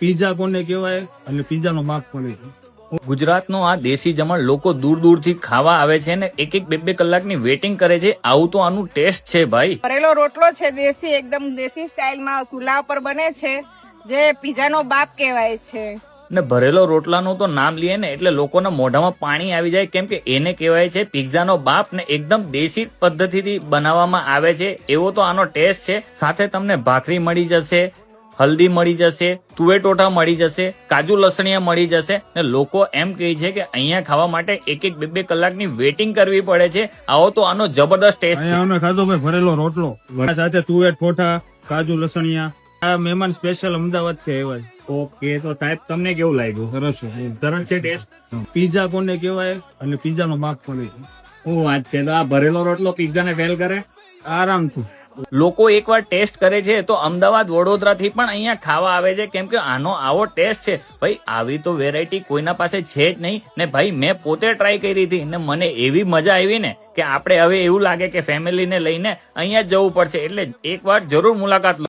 Pizza કોને કહેવાય અને પીઝાનો માપ કોને કહેવાય? ગુજરાતનો આ દેશી જમણ લોકો દૂર દૂરથી ખાવા આવે છે ને એક એક બે કલાકની વેટિંગ કરે છે. આવું તો આનું ટેસ્ટ છે ભાઈ. ભરેલો રોટલો છે, દેશી એકદમ દેશી સ્ટાઇલમાં ચૂલા પર બને છે, જે પીઝાનો બાપ કહેવાય છે. ને ભરેલો રોટલાનું તો નામ લઈએ ને એટલે લોકોના મોઢામાં પાણી આવી જાય, કેમ કે એને કહેવાય છે પિઝાનો બાપ ને એકદમ દેશી પદ્ધતિથી બનાવવામાં આવે છે. એવો તો આનો ટેસ્ટ છે. સાથે તમને ભાખરી મળી જશે, હલ્દી મળી જશે, તુવેર ટોઠા મળી જશે, કાજુ લસણિયા મળી જશે. ને લોકો એમ કહે છે કે અહીંયા ખાવા માટે એક એક બે કલાકની વેટિંગ કરવી પડે છે. આવો તો આનો જબરદસ્ત ટેસ્ટ છે. અહીંયા અમે ખાધો ભાઈ ભરેલો રોટલો, સાથે તુવેર ઠોઠા, કાજુ લસણિયા. આ મહેમાન સ્પેશિયલ અમદાવાદ થી આવ્યા છે. ઓકે, તો સાહેબ તમને કેવું લાગ્યું? સરસ છે. સરસ છે ટેસ્ટ. પીઝા કોને કહેવાય અને પીઝાનો માપ કોને કહેવાય? શું વાત છે? તો આ ભરેલો રોટલો પિઝા ને ફેલ કરે? આરામથી. લોકો એકવાર ટેસ્ટ કરે છે તો અમદાવાદ વડોદરાથી પણ અહીંયા ખાવા આવે છે, કેમ કે આનો આવો ટેસ્ટ છે ભાઈ. આવી તો વેરાયટી કોઈના પાસે છે જ નહીં. ને ભાઈ મેં પોતે ટ્રાય કરી હતી ને મને એવી મજા આવી ને કે આપણે હવે એવું લાગે કે ફેમિલીને લઈને અહીંયા જ જવું પડશે. એટલે એકવાર જરૂર મુલાકાત લો.